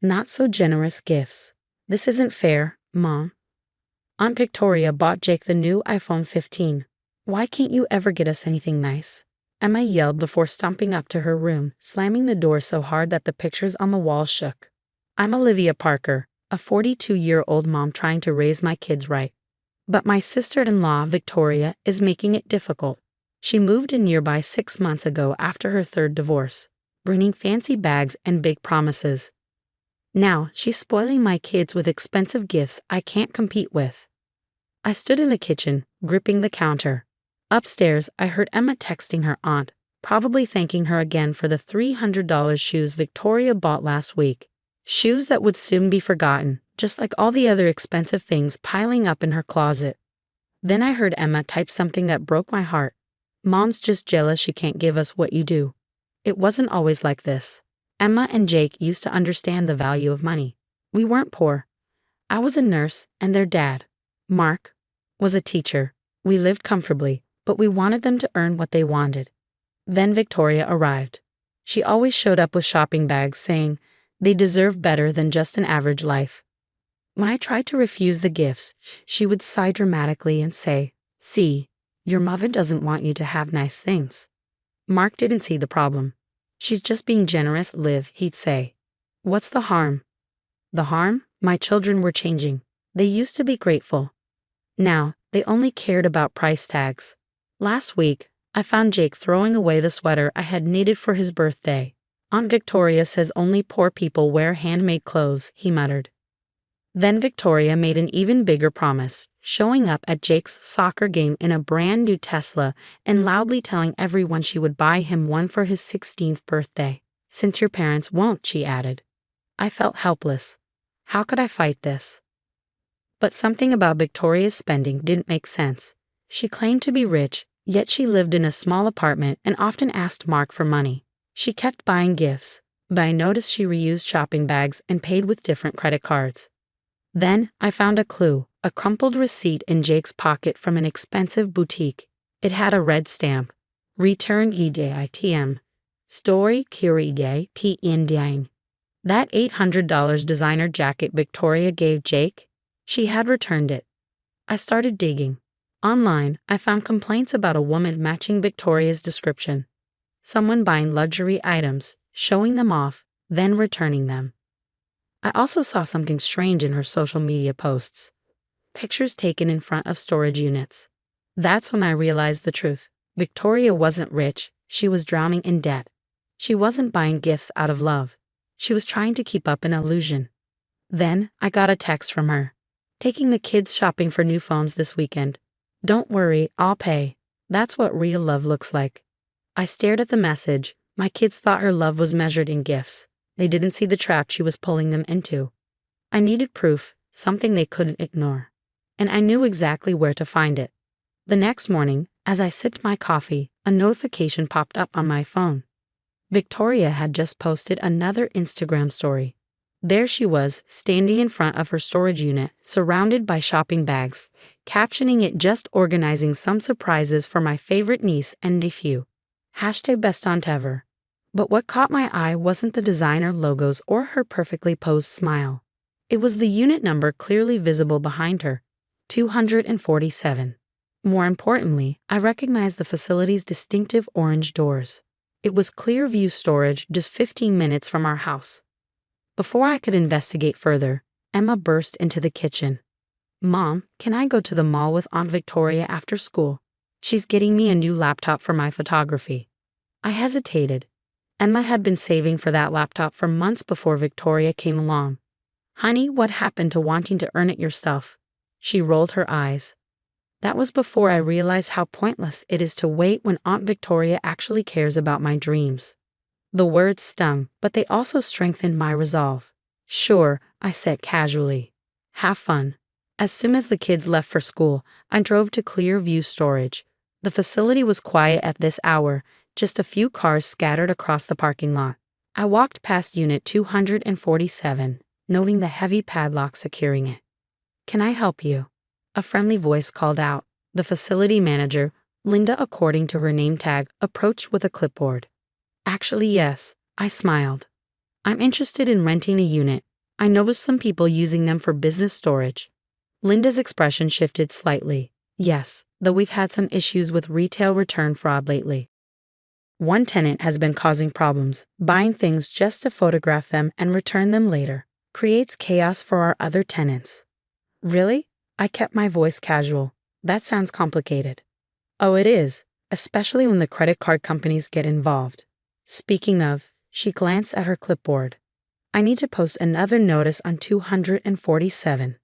Not so generous gifts. This isn't fair, Mom. Aunt Victoria bought Jake the new iPhone 15. Why can't you ever get us anything nice? Emma yelled before stomping up to her room, slamming the door so hard that the pictures on the wall shook. I'm Olivia Parker, a 42-year-old mom trying to raise my kids right. But my sister-in-law, Victoria, is making it difficult. She moved in nearby 6 months ago after her third divorce, bringing fancy bags and big promises. Now, she's spoiling my kids with expensive gifts I can't compete with. I stood in the kitchen, gripping the counter. Upstairs, I heard Emma texting her aunt, probably thanking her again for the $300 shoes Victoria bought last week. Shoes that would soon be forgotten, just like all the other expensive things piling up in her closet. Then I heard Emma type something that broke my heart. Mom's just jealous she can't give us what you do. It wasn't always like this. Emma and Jake used to understand the value of money. We weren't poor. I was a nurse, and their dad, Mark, was a teacher. We lived comfortably, but we wanted them to earn what they wanted. Then Victoria arrived. She always showed up with shopping bags saying they deserve better than just an average life. When I tried to refuse the gifts, she would sigh dramatically and say, "See, your mother doesn't want you to have nice things." Mark didn't see the problem. "She's just being generous, Liv," he'd say. "What's the harm?" The harm? My children were changing. They used to be grateful. Now, they only cared about price tags. Last week, I found Jake throwing away the sweater I had knitted for his birthday. Aunt Victoria says only poor people wear handmade clothes, he muttered. Then Victoria made an even bigger promise, showing up at Jake's soccer game in a brand new Tesla and loudly telling everyone she would buy him one for his 16th birthday. "Since your parents won't," she added. I felt helpless. How could I fight this? But something about Victoria's spending didn't make sense. She claimed to be rich, yet she lived in a small apartment and often asked Mark for money. She kept buying gifts, but I noticed she reused shopping bags and paid with different credit cards. Then I found a clue, a crumpled receipt in Jake's pocket from an expensive boutique. It had a red stamp. Return item. Story Curide PNDing. That $800 designer jacket Victoria gave Jake? She had returned it. I started digging. Online, I found complaints about a woman matching Victoria's description. Someone buying luxury items, showing them off, then returning them. I also saw something strange in her social media posts. Pictures taken in front of storage units. That's when I realized the truth. Victoria wasn't rich, she was drowning in debt. She wasn't buying gifts out of love. She was trying to keep up an illusion. Then I got a text from her. "Taking the kids shopping for new phones this weekend. Don't worry, I'll pay. That's what real love looks like." I stared at the message. My kids thought her love was measured in gifts. They didn't see the trap she was pulling them into. I needed proof, something they couldn't ignore. And I knew exactly where to find it. The next morning, as I sipped my coffee, a notification popped up on my phone. Victoria had just posted another Instagram story. There she was, standing in front of her storage unit, surrounded by shopping bags, captioning it, "Just organizing some surprises for my favorite niece and nephew. #best aunt ever." But what caught my eye wasn't the designer logos or her perfectly posed smile. It was the unit number clearly visible behind her, 247. More importantly, I recognized the facility's distinctive orange doors. It was Clearview Storage, just 15 minutes from our house. Before I could investigate further, Emma burst into the kitchen. "Mom, can I go to the mall with Aunt Victoria after school? She's getting me a new laptop for my photography." I hesitated. Emma had been saving for that laptop for months before Victoria came along. "Honey, what happened to wanting to earn it yourself?" She rolled her eyes. That was before I realized how pointless it is to wait when Aunt Victoria actually cares about my dreams. The words stung, but they also strengthened my resolve. "Sure," I said casually. "Have fun." As soon as the kids left for school, I drove to Clearview Storage. The facility was quiet at this hour, just a few cars scattered across the parking lot. I walked past Unit 247, noting the heavy padlock securing it. "Can I help you?" A friendly voice called out. The facility manager, Linda according to her name tag, approached with a clipboard. "Actually, yes," I smiled. "I'm interested in renting a unit. I noticed some people using them for business storage. Linda's expression shifted slightly. Yes, though we've had some issues with retail return fraud lately. One tenant has been causing problems, buying things just to photograph them and return them later. Creates chaos for our other tenants. Really? I kept my voice casual. That sounds complicated. Oh, it is, especially when the credit card companies get involved. Speaking of, she glanced at her clipboard. I need to post another notice on 247.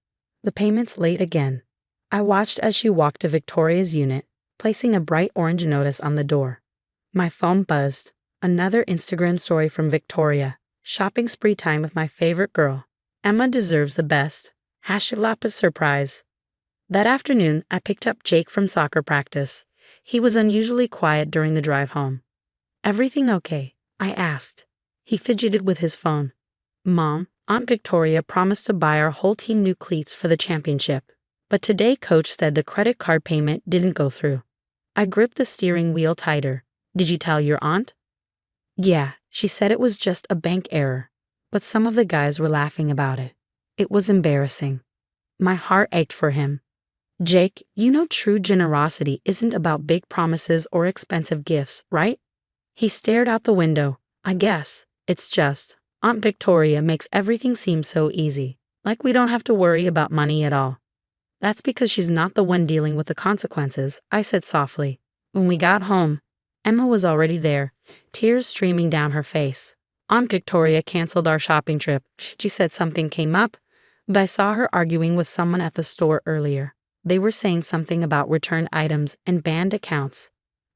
The payment's late again. I watched as she walked to Victoria's unit, placing a bright orange notice on the door. My phone buzzed. Another Instagram story from Victoria. Shopping spree time with my favorite girl. Emma deserves the best. # surprise. That afternoon, I picked up Jake from soccer practice. He was unusually quiet during the drive home. Everything okay? I asked. He fidgeted with his phone. Mom, Aunt Victoria promised to buy our whole team new cleats for the championship. But today Coach said the credit card payment didn't go through. I gripped the steering wheel tighter. Did you tell your aunt? Yeah, she said it was just a bank error. But some of the guys were laughing about it. It was embarrassing. My heart ached for him. Jake, you know true generosity isn't about big promises or expensive gifts, right? He stared out the window. I guess. It's just, Aunt Victoria makes everything seem so easy. Like we don't have to worry about money at all. That's because she's not the one dealing with the consequences, I said softly. When we got home, Emma was already there, tears streaming down her face. Aunt Victoria canceled our shopping trip. She said something came up, but I saw her arguing with someone at the store earlier. They were saying something about returned items and banned accounts.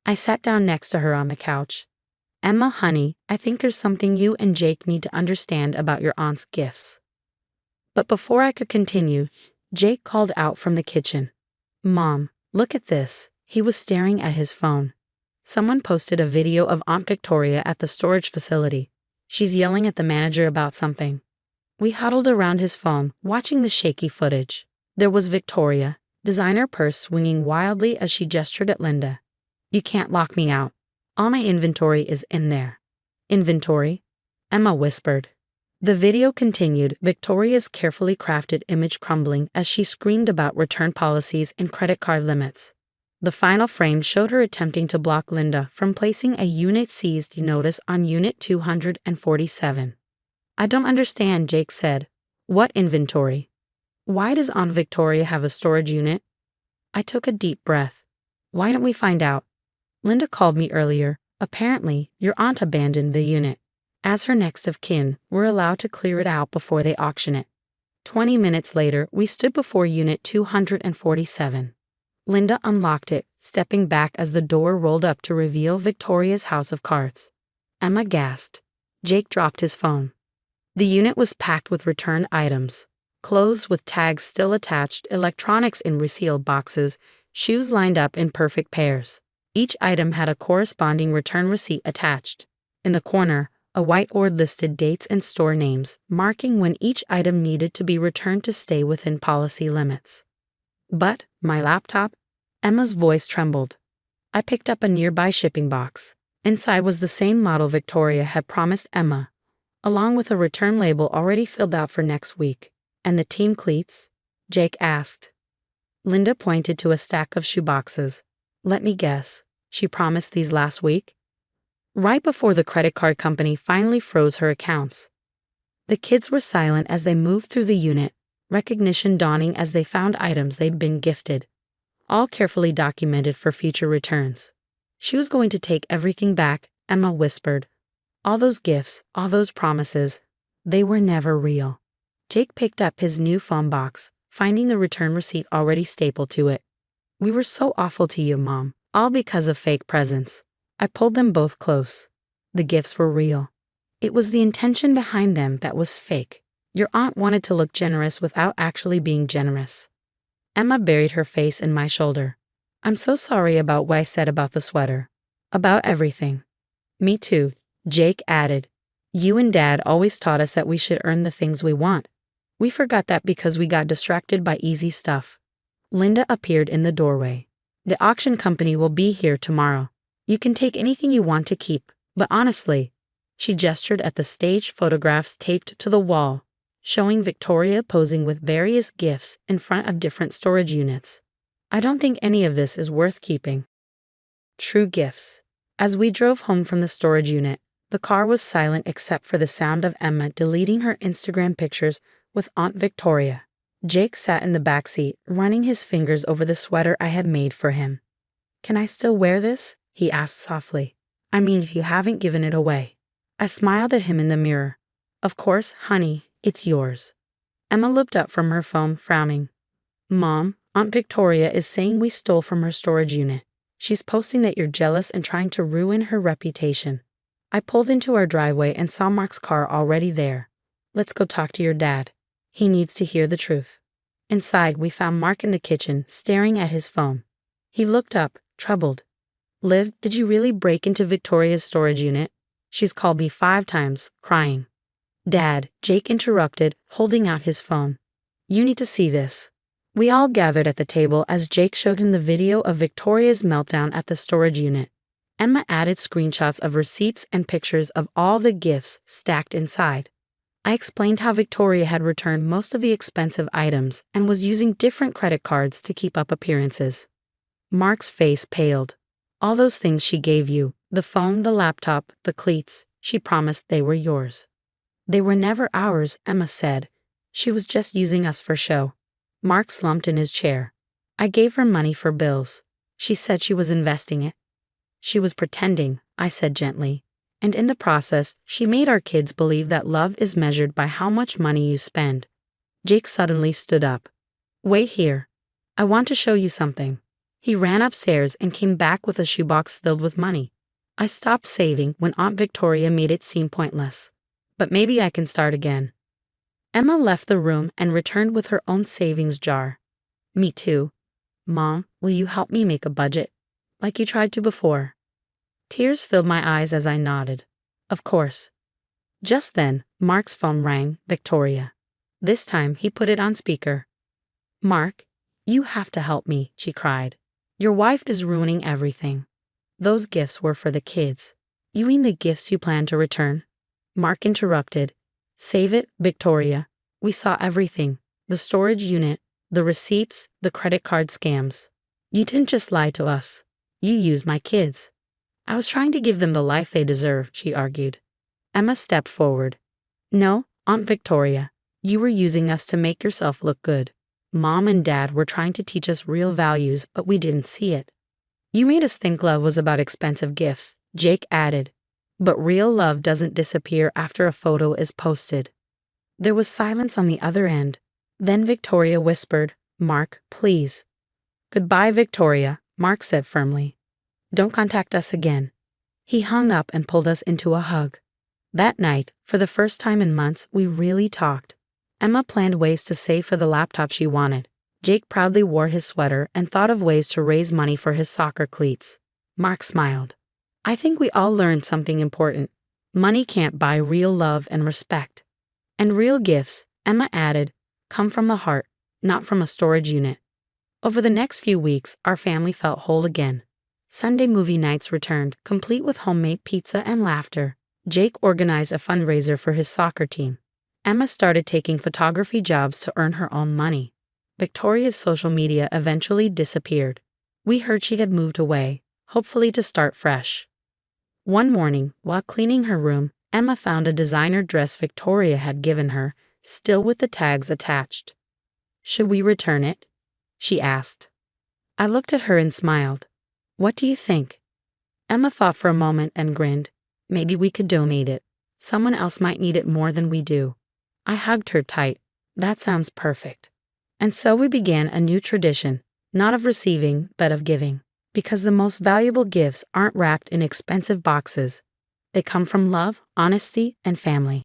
I sat down next to her on the couch. Emma, honey, I think there's something you and Jake need to understand about your aunt's gifts. But before I could continue, Jake called out from the kitchen. Mom, look at this. He was staring at his phone. Someone posted a video of Aunt Victoria at the storage facility. She's yelling at the manager about something. We huddled around his phone, watching the shaky footage. There was Victoria, designer purse swinging wildly as she gestured at Linda. You can't lock me out. All my inventory is in there. Inventory? Emma whispered. The video continued, Victoria's carefully crafted image crumbling as she screamed about return policies and credit card limits. The final frame showed her attempting to block Linda from placing a unit seized notice on Unit 247. I don't understand, Jake said. What inventory? Why does Aunt Victoria have a storage unit? I took a deep breath. Why don't we find out? Linda called me earlier. Apparently, your aunt abandoned the unit. As her next of kin, we're allowed to clear it out before they auction it. 20 minutes later, we stood before Unit 247. Linda unlocked it, stepping back as the door rolled up to reveal Victoria's house of cards. Emma gasped. Jake dropped his phone. The unit was packed with returned items. Clothes with tags still attached, electronics in resealed boxes, shoes lined up in perfect pairs. Each item had a corresponding return receipt attached. In the corner, a whiteboard listed dates and store names, marking when each item needed to be returned to stay within policy limits. But, my laptop? Emma's voice trembled. I picked up a nearby shipping box. Inside was the same model Victoria had promised Emma, along with a return label already filled out for next week. And the team cleats? Jake asked. Linda pointed to a stack of shoeboxes. Let me guess, she promised these last week? Right before the credit card company finally froze her accounts. The kids were silent as they moved through the unit, recognition dawning as they found items they'd been gifted, all carefully documented for future returns. She was going to take everything back, Emma whispered. All those gifts, all those promises, they were never real. Jake picked up his new phone box, finding the return receipt already stapled to it. We were so awful to you, Mom, all because of fake presents. I pulled them both close. The gifts were real. It was the intention behind them that was fake. Your aunt wanted to look generous without actually being generous. Emma buried her face in my shoulder. I'm so sorry about what I said about the sweater. About everything. Me too, Jake added. You and Dad always taught us that we should earn the things we want. We forgot that because we got distracted by easy stuff. Linda appeared in the doorway. The auction company will be here tomorrow. You can take anything you want to keep, but honestly, she gestured at the staged photographs taped to the wall. showing Victoria posing with various gifts in front of different storage units. I don't think any of this is worth keeping. True gifts. As we drove home from the storage unit, the car was silent except for the sound of Emma deleting her Instagram pictures with Aunt Victoria. Jake sat in the backseat, running his fingers over the sweater I had made for him. "Can I still wear this?" he asked softly. "I mean, if you haven't given it away." I smiled at him in the mirror. "Of course, honey, it's yours." Emma looked up from her phone, frowning. "Mom, Aunt Victoria is saying we stole from her storage unit. She's posting that you're jealous and trying to ruin her reputation." I pulled into our driveway and saw Mark's car already there. "Let's go talk to your dad. He needs to hear the truth." Inside, we found Mark in the kitchen, staring at his phone. He looked up, troubled. "Liv, did you really break into Victoria's storage unit? She's called me 5 times, crying." "Dad," Jake interrupted, holding out his phone. "You need to see this." We all gathered at the table as Jake showed him the video of Victoria's meltdown at the storage unit. Emma added screenshots of receipts and pictures of all the gifts stacked inside. I explained how Victoria had returned most of the expensive items and was using different credit cards to keep up appearances. Mark's face paled. "All those things she gave you, the phone, the laptop, the cleats, she promised they were yours." "They were never ours," Emma said. "She was just using us for show." Mark slumped in his chair. "I gave her money for bills. She said she was investing it." "She was pretending," I said gently. "And in the process, she made our kids believe that love is measured by how much money you spend." Jake suddenly stood up. "Wait here. I want to show you something." He ran upstairs and came back with a shoebox filled with money. I stopped saving when Aunt Victoria made it seem pointless. But maybe I can start again. Emma left the room and returned with her own savings jar. "Me too. Mom, will you help me make a budget? Like you tried to before." Tears filled my eyes as I nodded. "Of course." Just then, Mark's phone rang, Victoria. This time, he put it on speaker. "Mark, you have to help me," she cried. "Your wife is ruining everything." "Those gifts were for the kids." "You mean the gifts you plan to return?" Mark interrupted. "Save it, Victoria. We saw everything. The storage unit, the receipts, the credit card scams. You didn't just lie to us. You used my kids." "I was trying to give them the life they deserve," she argued. Emma stepped forward. "No, Aunt Victoria, you were using us to make yourself look good. Mom and Dad were trying to teach us real values, but we didn't see it." "You made us think love was about expensive gifts," Jake added. "But real love doesn't disappear after a photo is posted." There was silence on the other end. Then Victoria whispered, "Mark, please." "Goodbye, Victoria," Mark said firmly. "Don't contact us again." He hung up and pulled us into a hug. That night, for the first time in months, we really talked. Emma planned ways to save for the laptop she wanted. Jake proudly wore his sweater and thought of ways to raise money for his soccer cleats. Mark smiled. I think we all learned something important. Money can't buy real love and respect. And real gifts, Emma added, come from the heart, not from a storage unit. Over the next few weeks, our family felt whole again. Sunday movie nights returned, complete with homemade pizza and laughter. Jake organized a fundraiser for his soccer team. Emma started taking photography jobs to earn her own money. Victoria's social media eventually disappeared. We heard she had moved away, hopefully to start fresh. One morning, while cleaning her room, Emma found a designer dress Victoria had given her, still with the tags attached. "Should we return it?" she asked. I looked at her and smiled. "What do you think?" Emma thought for a moment and grinned. "Maybe we could donate it. Someone else might need it more than we do." I hugged her tight. "That sounds perfect." And so we began a new tradition, not of receiving, but of giving. Because the most valuable gifts aren't wrapped in expensive boxes. They come from love, honesty, and family.